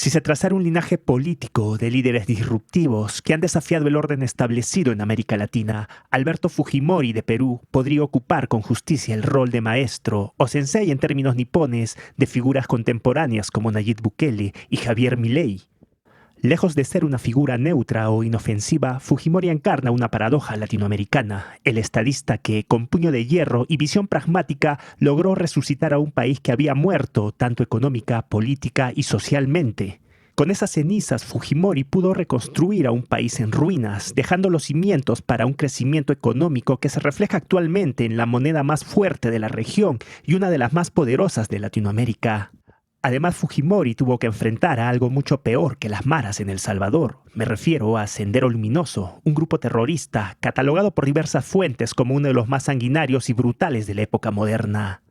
Si se trazara un linaje político de líderes disruptivos que han desafiado el orden establecido en América Latina, Alberto Fujimori de Perú podría ocupar con justicia el rol de maestro o sensei en términos nipones de figuras contemporáneas como Nayib Bukele y Javier Milei. Lejos de ser una figura neutra o inofensiva, Fujimori encarna una paradoja latinoamericana, el estadista que, con puño de hierro y visión pragmática, logró resucitar a un país que había muerto tanto económica, política y socialmente. Con esas cenizas, Fujimori pudo reconstruir a un país en ruinas, dejando los cimientos para un crecimiento económico que se refleja actualmente en la moneda más fuerte de la región y una de las más poderosas de Latinoamérica. Además, Fujimori tuvo que enfrentar a algo mucho peor que las maras en El Salvador. Me refiero a Sendero Luminoso, un grupo terrorista catalogado por diversas fuentes como uno de los más sanguinarios y brutales de la época moderna.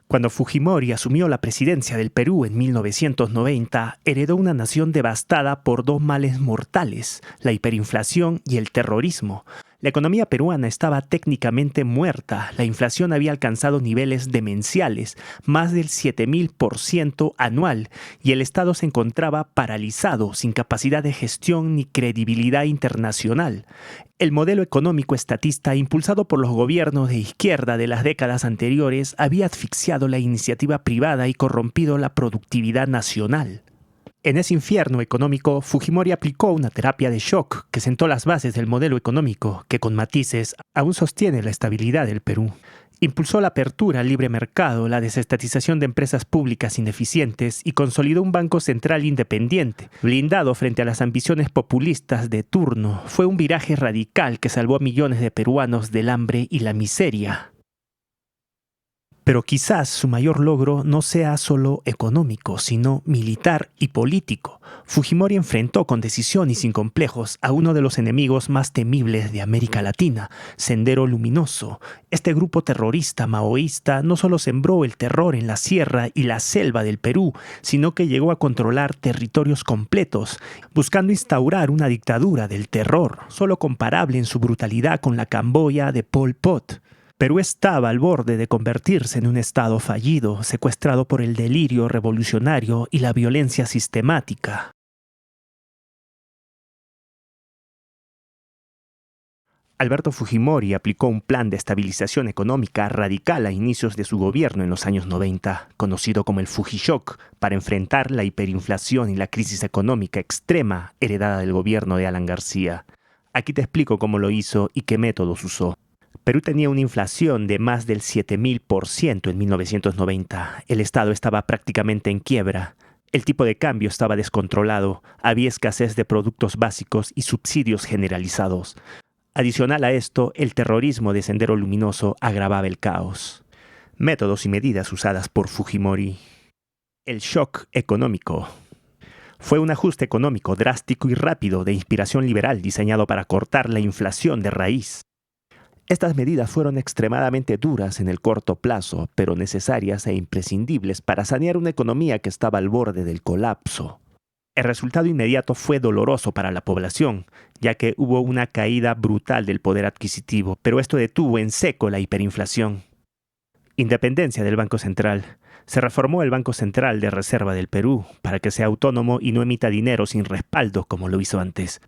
Cuando Fujimori asumió la presidencia del Perú en 1990, heredó una nación devastada por dos males mortales, la hiperinflación y el terrorismo. La economía peruana estaba técnicamente muerta, la inflación había alcanzado niveles demenciales, más del 7000% anual, y el Estado se encontraba paralizado, sin capacidad de gestión ni credibilidad internacional. El modelo económico estatista impulsado por los gobiernos de izquierda de las décadas anteriores había asfixiado la iniciativa privada y corrompido la productividad nacional. En ese infierno económico, Fujimori aplicó una terapia de shock que sentó las bases del modelo económico que, con matices, aún sostiene la estabilidad del Perú. Impulsó la apertura al libre mercado, la desestatización de empresas públicas ineficientes y consolidó un banco central independiente, blindado frente a las ambiciones populistas de turno. Fue un viraje radical que salvó a millones de peruanos del hambre y la miseria. Pero quizás su mayor logro no sea solo económico, sino militar y político. Fujimori enfrentó con decisión y sin complejos a uno de los enemigos más temibles de América Latina, Sendero Luminoso. Este grupo terrorista maoísta no solo sembró el terror en la sierra y la selva del Perú, sino que llegó a controlar territorios completos, buscando instaurar una dictadura del terror, solo comparable en su brutalidad con la Camboya de Pol Pot. Perú estaba al borde de convertirse en un estado fallido, secuestrado por el delirio revolucionario y la violencia sistemática. Alberto Fujimori aplicó un plan de estabilización económica radical a inicios de su gobierno en los años 90, conocido como el Fujishock, para enfrentar la hiperinflación y la crisis económica extrema heredada del gobierno de Alan García. Aquí te explico cómo lo hizo y qué métodos usó. Perú tenía una inflación de más del 7000% en 1990. El Estado estaba prácticamente en quiebra. El tipo de cambio estaba descontrolado. Había escasez de productos básicos y subsidios generalizados. Adicional a esto, el terrorismo de Sendero Luminoso agravaba el caos. Métodos y medidas usadas por Fujimori. El shock económico. Fue un ajuste económico drástico y rápido de inspiración liberal diseñado para cortar la inflación de raíz. Estas medidas fueron extremadamente duras en el corto plazo, pero necesarias e imprescindibles para sanear una economía que estaba al borde del colapso. El resultado inmediato fue doloroso para la población, ya que hubo una caída brutal del poder adquisitivo, pero esto detuvo en seco la hiperinflación. Independencia del Banco Central. Se reformó el Banco Central de Reserva del Perú para que sea autónomo y no emita dinero sin respaldo como lo hizo antes.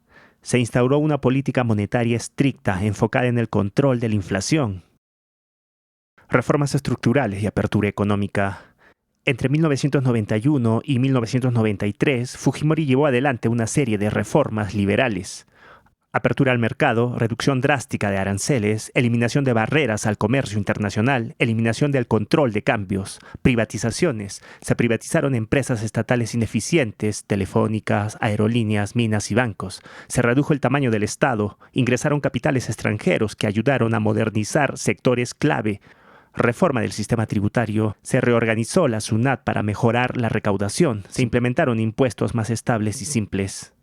Se instauró una política monetaria estricta enfocada en el control de la inflación. Reformas estructurales y apertura económica. Entre 1991 y 1993, Fujimori llevó adelante una serie de reformas liberales. Apertura al mercado, reducción drástica de aranceles, eliminación de barreras al comercio internacional, eliminación del control de cambios, privatizaciones. Se privatizaron empresas estatales ineficientes, telefónicas, aerolíneas, minas y bancos. Se redujo el tamaño del Estado, ingresaron capitales extranjeros que ayudaron a modernizar sectores clave. Reforma del sistema tributario, se reorganizó la SUNAT para mejorar la recaudación, se implementaron impuestos más estables y simples.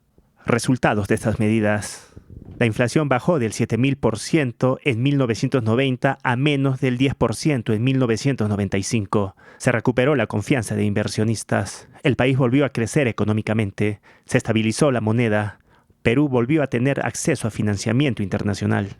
Resultados de estas medidas. La inflación bajó del 7000% en 1990 a menos del 10% en 1995. Se recuperó la confianza de inversionistas. El país volvió a crecer económicamente. Se estabilizó la moneda. Perú volvió a tener acceso a financiamiento internacional.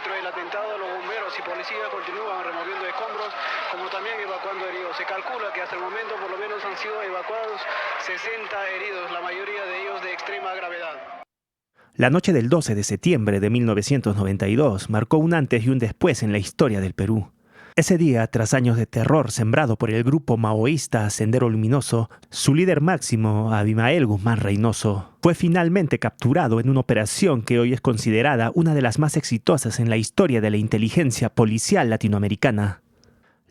epicentro del atentado, los bomberos y policías continúan removiendo escombros, como también evacuando heridos. Se calcula que hasta el momento por lo menos han sido evacuados 60 heridos, la mayoría de ellos de extrema gravedad. La noche del 12 de septiembre de 1992 marcó un antes y un después en la historia del Perú. Ese día, tras años de terror sembrado por el grupo maoísta Sendero Luminoso, su líder máximo, Abimael Guzmán Reynoso, fue finalmente capturado en una operación que hoy es considerada una de las más exitosas en la historia de la inteligencia policial latinoamericana.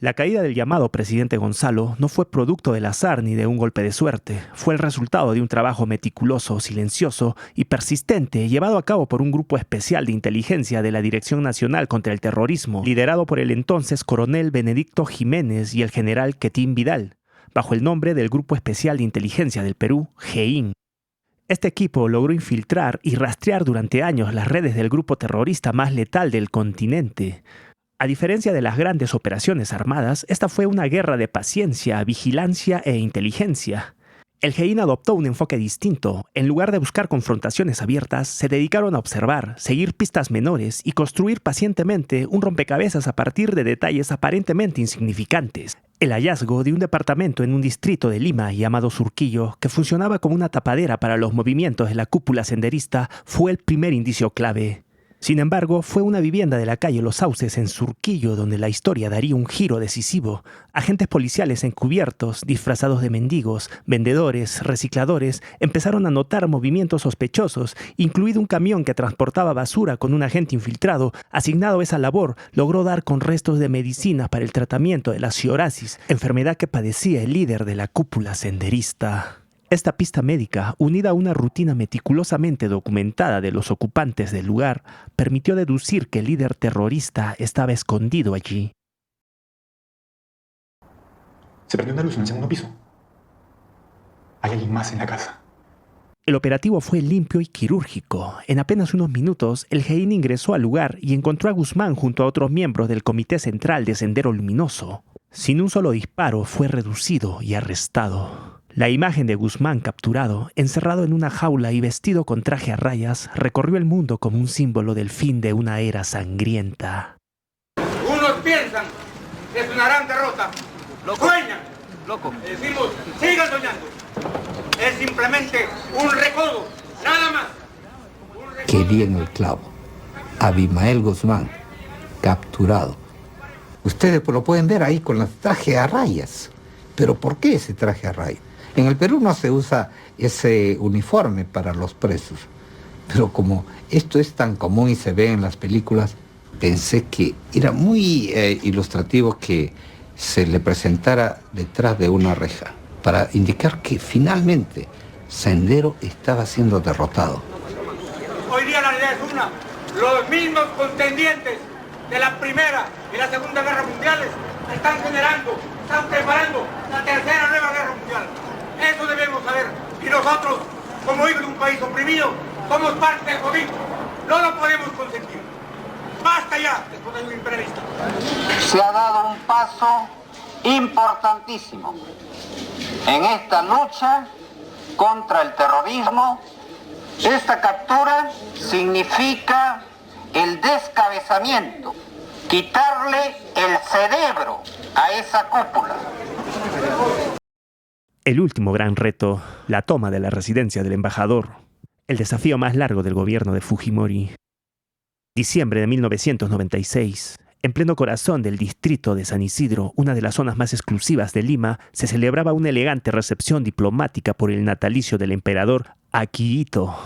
La caída del llamado presidente Gonzalo no fue producto del azar ni de un golpe de suerte. Fue el resultado de un trabajo meticuloso, silencioso y persistente llevado a cabo por un grupo especial de inteligencia de la Dirección Nacional contra el Terrorismo, liderado por el entonces coronel Benedicto Jiménez y el general Quetín Vidal, bajo el nombre del Grupo Especial de Inteligencia del Perú, GEIN. Este equipo logró infiltrar y rastrear durante años las redes del grupo terrorista más letal del continente. A diferencia de las grandes operaciones armadas, esta fue una guerra de paciencia, vigilancia e inteligencia. El GEIN adoptó un enfoque distinto. En lugar de buscar confrontaciones abiertas, se dedicaron a observar, seguir pistas menores y construir pacientemente un rompecabezas a partir de detalles aparentemente insignificantes. El hallazgo de un departamento en un distrito de Lima llamado Surquillo, que funcionaba como una tapadera para los movimientos de la cúpula senderista, fue el primer indicio clave. Sin embargo, fue una vivienda de la calle Los Sauces en Surquillo donde la historia daría un giro decisivo. Agentes policiales encubiertos, disfrazados de mendigos, vendedores, recicladores, empezaron a notar movimientos sospechosos, incluido un camión que transportaba basura con un agente infiltrado, asignado a esa labor, logró dar con restos de medicinas para el tratamiento de la psoriasis, enfermedad que padecía el líder de la cúpula senderista. Esta pista médica, unida a una rutina meticulosamente documentada de los ocupantes del lugar, permitió deducir que el líder terrorista estaba escondido allí. Se perdió una luz en el segundo piso. Hay alguien más en la casa. El operativo fue limpio y quirúrgico. En apenas unos minutos, el GEIN ingresó al lugar y encontró a Guzmán junto a otros miembros del Comité Central de Sendero Luminoso. Sin un solo disparo, fue reducido y arrestado. La imagen de Guzmán capturado, encerrado en una jaula y vestido con traje a rayas, recorrió el mundo como un símbolo del fin de una era sangrienta. Unos piensan que es una gran derrota. Sueñan. Decimos, sigan soñando. Es simplemente un recodo, nada más. Que bien el clavo. Abimael Guzmán, capturado. Ustedes lo pueden ver ahí con el traje a rayas. ¿Pero por qué ese traje a rayas? En el Perú no se usa ese uniforme para los presos, pero como esto es tan común y se ve en las películas, pensé que era muy ilustrativo que se le presentara detrás de una reja, para indicar que finalmente Sendero estaba siendo derrotado. Hoy día la realidad es una. Los mismos contendientes de la Primera y la Segunda Guerra Mundiales están generando, están preparando la Tercera Nueva Guerra Mundial. Eso debemos saber. Y nosotros, como hijos de un país oprimido, somos parte del gobierno. No lo podemos consentir. ¡Basta ya! Después de un imperialista. Se ha dado un paso importantísimo en esta lucha contra el terrorismo. Esta captura significa el descabezamiento, quitarle el cerebro a esa cúpula. El último gran reto, la toma de la residencia del embajador, el desafío más largo del gobierno de Fujimori. Diciembre de 1996, en pleno corazón del distrito de San Isidro, una de las zonas más exclusivas de Lima, se celebraba una elegante recepción diplomática por el natalicio del emperador Akihito.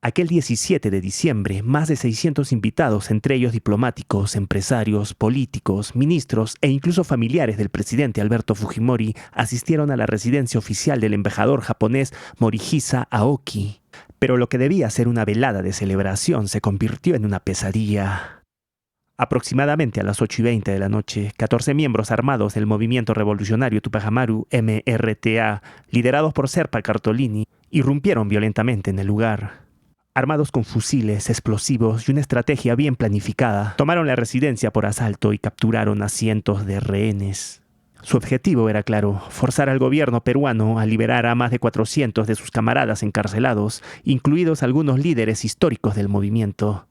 Aquel 17 de diciembre, más de 600 invitados, entre ellos diplomáticos, empresarios, políticos, ministros e incluso familiares del presidente Alberto Fujimori, asistieron a la residencia oficial del embajador japonés Morihisa Aoki. Pero lo que debía ser una velada de celebración se convirtió en una pesadilla. Aproximadamente a las 8:20 de la noche, 14 miembros armados del movimiento revolucionario Tupac Amaru MRTA, liderados por Serpa Cartolini, irrumpieron violentamente en el lugar. Armados con fusiles, explosivos y una estrategia bien planificada, tomaron la residencia por asalto y capturaron a cientos de rehenes. Su objetivo era claro: forzar al gobierno peruano a liberar a más de 400 de sus camaradas encarcelados, incluidos algunos líderes históricos del movimiento.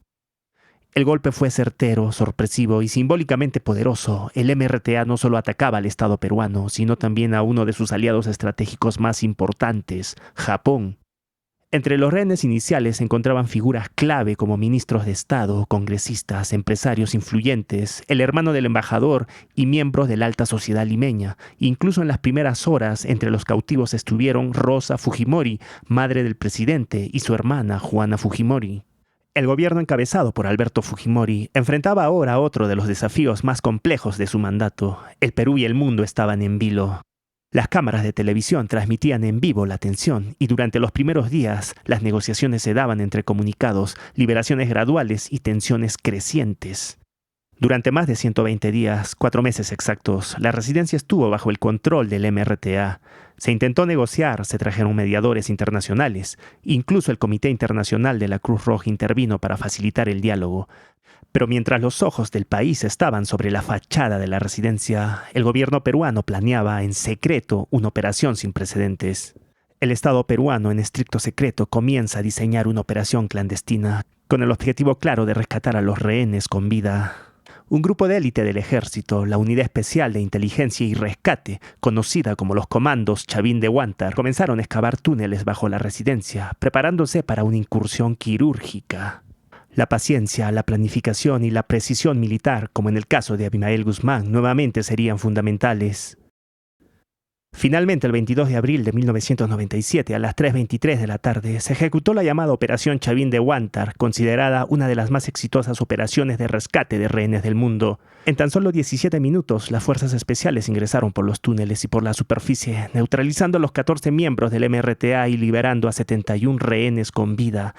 El golpe fue certero, sorpresivo y simbólicamente poderoso. El MRTA no solo atacaba al Estado peruano, sino también a uno de sus aliados estratégicos más importantes, Japón. Entre los rehenes iniciales se encontraban figuras clave como ministros de Estado, congresistas, empresarios influyentes, el hermano del embajador y miembros de la alta sociedad limeña. Incluso en las primeras horas, entre los cautivos estuvieron Rosa Fujimori, madre del presidente, y su hermana, Juana Fujimori. El gobierno encabezado por Alberto Fujimori enfrentaba ahora otro de los desafíos más complejos de su mandato. El Perú y el mundo estaban en vilo. Las cámaras de televisión transmitían en vivo la tensión y durante los primeros días las negociaciones se daban entre comunicados, liberaciones graduales y tensiones crecientes. Durante más de 120 días, 4 meses exactos, la residencia estuvo bajo el control del MRTA. Se intentó negociar, se trajeron mediadores internacionales, incluso el Comité Internacional de la Cruz Roja intervino para facilitar el diálogo. Pero mientras los ojos del país estaban sobre la fachada de la residencia, el gobierno peruano planeaba en secreto una operación sin precedentes. El Estado peruano, en estricto secreto, comienza a diseñar una operación clandestina con el objetivo claro de rescatar a los rehenes con vida. Un grupo de élite del ejército, la Unidad Especial de Inteligencia y Rescate, conocida como los Comandos Chavín de Huántar, comenzaron a excavar túneles bajo la residencia, preparándose para una incursión quirúrgica. La paciencia, la planificación y la precisión militar, como en el caso de Abimael Guzmán, nuevamente serían fundamentales. Finalmente, el 22 de abril de 1997, a las 3:23 de la tarde, se ejecutó la llamada Operación Chavín de Huántar, considerada una de las más exitosas operaciones de rescate de rehenes del mundo. En tan solo 17 minutos, las fuerzas especiales ingresaron por los túneles y por la superficie, neutralizando a los 14 miembros del MRTA y liberando a 71 rehenes con vida.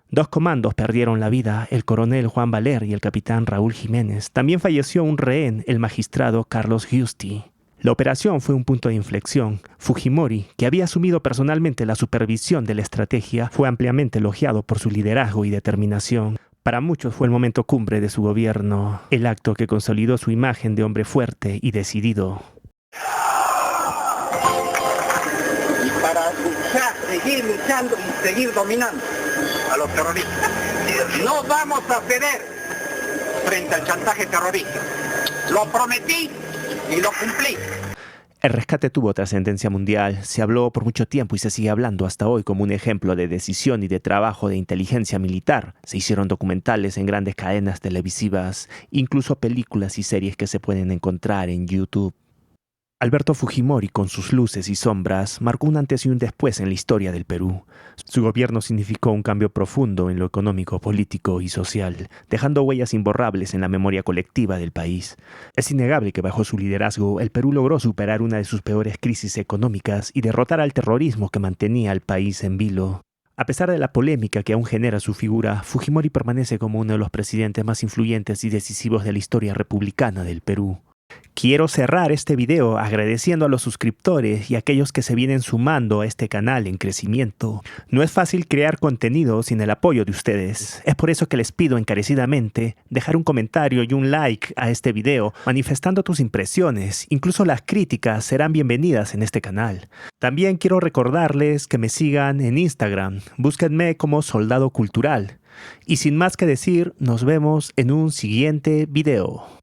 2 comandos perdieron la vida, el coronel Juan Valer y el capitán Raúl Jiménez. También falleció un rehén, el magistrado Carlos Giusti. La operación fue un punto de inflexión. Fujimori, que había asumido personalmente la supervisión de la estrategia, fue ampliamente elogiado por su liderazgo y determinación. Para muchos fue el momento cumbre de su gobierno, el acto que consolidó su imagen de hombre fuerte y decidido. Y para seguir luchando y seguir dominando a los terroristas. No vamos a ceder frente al chantaje terrorista. Lo prometí y lo cumplí. El rescate tuvo trascendencia mundial, se habló por mucho tiempo y se sigue hablando hasta hoy como un ejemplo de decisión y de trabajo de inteligencia militar. Se hicieron documentales en grandes cadenas televisivas, incluso películas y series que se pueden encontrar en YouTube. Alberto Fujimori, con sus luces y sombras, marcó un antes y un después en la historia del Perú. Su gobierno significó un cambio profundo en lo económico, político y social, dejando huellas imborrables en la memoria colectiva del país. Es innegable que bajo su liderazgo, el Perú logró superar una de sus peores crisis económicas y derrotar al terrorismo que mantenía al país en vilo. A pesar de la polémica que aún genera su figura, Fujimori permanece como uno de los presidentes más influyentes y decisivos de la historia republicana del Perú. Quiero cerrar este video agradeciendo a los suscriptores y a aquellos que se vienen sumando a este canal en crecimiento. No es fácil crear contenido sin el apoyo de ustedes. Es por eso que les pido encarecidamente dejar un comentario y un like a este video manifestando tus impresiones. Incluso las críticas serán bienvenidas en este canal. También quiero recordarles que me sigan en Instagram. Búsquenme como Soldado Cultural. Y sin más que decir, nos vemos en un siguiente video.